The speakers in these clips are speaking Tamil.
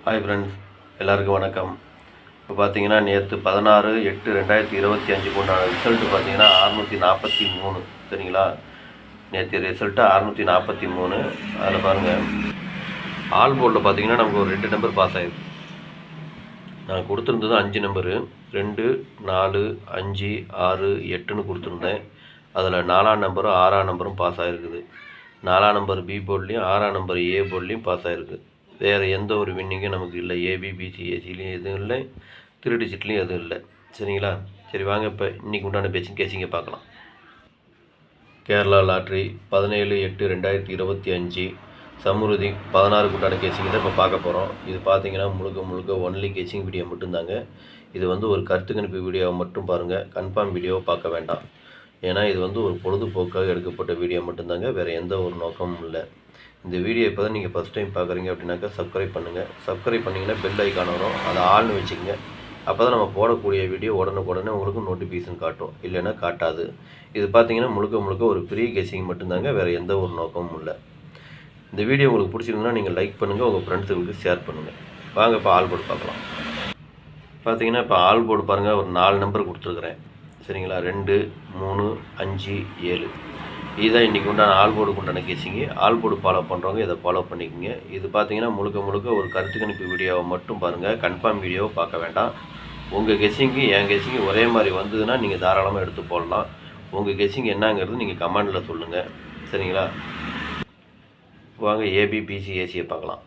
ஹாய் ஃப்ரெண்ட்ஸ், எல்லாருக்கும் வணக்கம். இப்போ பார்த்தீங்கன்னா நேற்று 16/8/2025 உண்டான ரிசல்ட்டு பார்த்தீங்கன்னா 643. சரிங்களா? நேற்று ரிசல்ட்டு 643. அதில் பாருங்கள், ஆல் போர்டில் பார்த்தீங்கன்னா நமக்கு ஒரு 2 நம்பர் பாஸ் ஆகிருக்கு. நான் கொடுத்துருந்தது 5 நம்பரு, 2, 4, 5, 6, 8ன்னு கொடுத்துருந்தேன். அதில் 4ஆம் நம்பரும் 6ஆம் நம்பரும் பாஸ் ஆகிருக்குது. 4ஆம் நம்பர் பி போர்ட்லேயும் 6ஆம் நம்பர் ஏ போர்ட்லேயும் பாஸ் ஆகிருக்கு. வேறு எந்த ஒரு வின்னிங்கும் நமக்கு இல்லை. ஏபிபிசிஏசிலையும் எதுவும் இல்லை, 3 டிஜிட்லேயும் எதுவும் இல்லை. சரிங்களா? சரி வாங்க, இப்போ இன்றைக்கி உண்டான கேசிங்கை பார்க்கலாம். கேரளா லாட்ரி 17/8/2025 சமுருதி 16 உண்டான கேசிங் தான் இப்போ பார்க்க போகிறோம். இது பார்த்தீங்கன்னா முழுக்க ஒன்லி கேசிங் வீடியோ மட்டும்தாங்க. இது ஒரு கருத்து கணிப்பு வீடியோவை மட்டும் பாருங்கள், கன்ஃபார்ம் வீடியோவை பார்க்க வேண்டாம். ஏன்னா இது ஒரு பொழுதுபோக்காக எடுக்கப்பட்ட வீடியோ மட்டும்தாங்க, வேறு எந்த ஒரு நோக்கமும் இல்லை. இந்த வீடியோ இப்போ தான் நீங்கள் ஃபஸ்ட் டைம் பார்க்குறீங்க அப்படின்னாக்கா சப்ஸ்கிரைப் பண்ணுங்கள். சப்ஸ்கிரைப் பண்ணிங்கன்னா பெல் ஐக்கான் வரும், அதை ஆள்னு வச்சுக்கோங்க. அப்போ தான் நம்ம போடக்கூடிய வீடியோ உடனுக்குடனே உங்களுக்கு நோட்டிஃபிகேஷன் காட்டும், இல்லைன்னா காட்டாது. இது பார்த்தீங்கன்னா முழுக்க ஒரு ஃப்ரீ கெஸிங் மட்டும்தாங்க, வேறு எந்த ஒரு நோக்கமும் இல்லை. இந்த வீடியோ உங்களுக்கு பிடிச்சிருந்ததுன்னா நீங்கள் லைக் பண்ணுங்கள், உங்கள் ஃப்ரெண்ட்ஸுங்களுக்கு ஷேர் பண்ணுங்கள். வாங்க இப்போ ஆல் போர்டு பார்க்கலாம். பார்த்தீங்கன்னா இப்போ ஆல் போர்டு பாருங்கள், ஒரு 4 நம்பர் கொடுத்துருக்குறேன். சரிங்களா? 2, 3, 5, 7. இதுதான் இன்றைக்கி உண்டான ஆல் போர்டுக்கு உண்டான கேசிங்கு. ஆல் போர்டு ஃபாலோ பண்ணுறவங்க இதை ஃபாலோ பண்ணிக்கோங்க. இது பார்த்தீங்கன்னா முழுக்க ஒரு கருத்து கணிப்பு வீடியோவை மட்டும் பாருங்கள், கன்ஃபார்ம் வீடியோவை பார்க்க வேண்டாம். உங்கள் கெஸிங்கு என் கெஸிங்கு ஒரே மாதிரி வந்ததுன்னா நீங்கள் தாராளமாக எடுத்து போடலாம். உங்கள் கெஸிங் என்னங்கிறது நீங்கள் கமெண்டில் சொல்லுங்கள். சரிங்களா? வாங்க ஏபிபிசிஏசியை பார்க்கலாம்.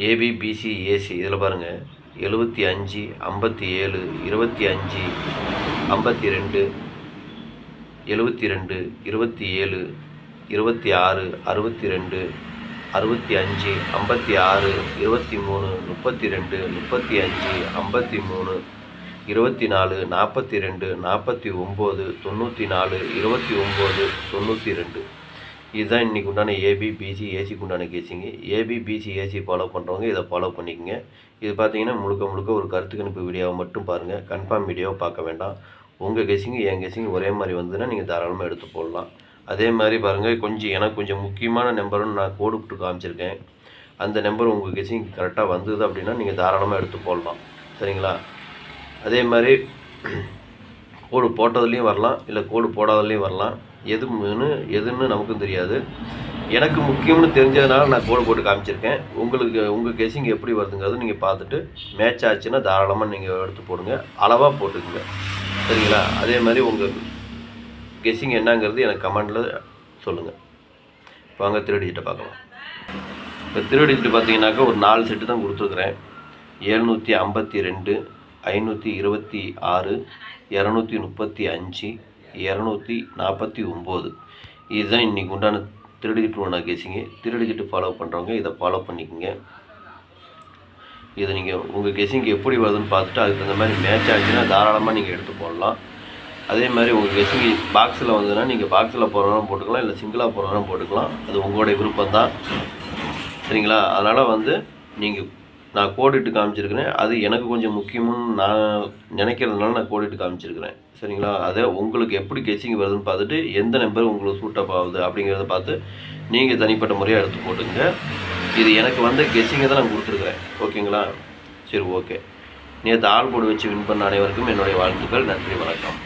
ஏபிபிசிஏசி இதில் பாருங்கள், 75, 57, 25, 52, 72, 27, 26, 62, 65, 56, 23, 32, 35, 53, 24, 42, 49, 94, 29, 92. இதுதான் இன்றைக்கி உண்டான ஏபிபிசிஏசிக்கு உண்டான கேசிங்கு. ஏபிபிசிஏசி ஃபாலோ பண்ணுறவங்க இதை ஃபாலோ பண்ணிக்கோங்க. இது பார்த்தீங்கன்னா முழுக்க ஒரு கருத்து கணிப்பு வீடியோவை மட்டும் பாருங்கள், கன்ஃபார்ம் வீடியோவை பார்க்க வேண்டாம். உங்கள் கெஸிங்கு என் கெஸிங்கு ஒரே மாதிரி வந்ததுன்னா நீங்கள் தாராளமாக எடுத்து போடலாம். அதே மாதிரி பாருங்கள், எனக்கு கொஞ்சம் முக்கியமான நம்பருன்னு நான் கோடு விட்டு காமிச்சிருக்கேன். அந்த நம்பர் உங்கள் கெஸிங் கரெக்டாக வந்தது அப்படின்னா நீங்கள் தாராளமாக எடுத்து போடலாம். சரிங்களா? அதே மாதிரி கோடு போட்டதுலேயும் வரலாம், இல்லை கோடு போடாததுலேயும் வரலாம். எதுன்னு நமக்கும் தெரியாது. எனக்கு முக்கியம்னு தெரிஞ்சதுனால நான் கோடு போட்டு காமிச்சிருக்கேன். உங்கள் கெஸிங் எப்படி வருதுங்கிறது நீங்கள் பார்த்துட்டு மேட்ச் ஆச்சுன்னா தாராளமாக நீங்கள் எடுத்து போடுங்க, அளவாக போட்டுக்குங்க. சரிங்களா? அதே மாதிரி உங்கள் கெஸிங் என்னங்கிறது எனக்கு கமெண்டில் சொல்லுங்கள். வாங்க 3 டிஜிட்டை பார்க்கலாம். இப்போ 3 டிஜிட் பார்த்தீங்கன்னாக்கா ஒரு 4 செட்டு தான் கொடுத்துருக்குறேன். 752, 526, 235, 249. இதுதான் இன்றைக்கி உண்டான 3 டிஜிட் உண்டான கெஸிங்கு. 3 டிஜிட் ஃபாலோ பண்ணுறவங்க இதை ஃபாலோ பண்ணிக்கோங்க. இதை நீங்கள் உங்கள் கெஸிங்கு எப்படி வருதுன்னு பார்த்துட்டு அதுக்கு தகுந்த மாதிரி மேட்ச் ஆச்சுன்னா தாராளமாக நீங்கள் எடுத்து போடலாம். அதே மாதிரி உங்கள் கெஸிங்கு பாக்ஸில் வந்ததுன்னா நீங்கள் பாக்ஸில் போடுறதும் போட்டுக்கலாம், இல்லை சிங்கிளாக போடுறதும் போட்டுக்கலாம். அது உங்களுடைய விருப்பம் தான். சரிங்களா? அதனால் நீங்கள் நான் கோடிட்டு காமிச்சிருக்கிறேன். அது எனக்கு கொஞ்சம் முக்கியம்னு நான் நினைக்கிறதுனால நான் கோடிட்டு காமிச்சிருக்கிறேன். சரிங்களா? அதை உங்களுக்கு எப்படி கெஸிங் வருதுன்னு பார்த்துட்டு எந்த நம்பர் உங்களுக்கு சூட்டப் ஆகுது அப்படிங்கிறத பார்த்து நீங்கள் தனிப்பட்ட முறையாக எடுத்து போட்டுங்க. இது எனக்கு வந்த கெஸிங்கை தான் நான் கொடுத்துருக்குறேன். ஓகேங்களா? சரி, ஓகே. நேற்று ஆல் போர்டு வச்சு வின் பண்ண அனைவருக்கும் என்னுடைய வாழ்த்துக்கள். நன்றி, வணக்கம்.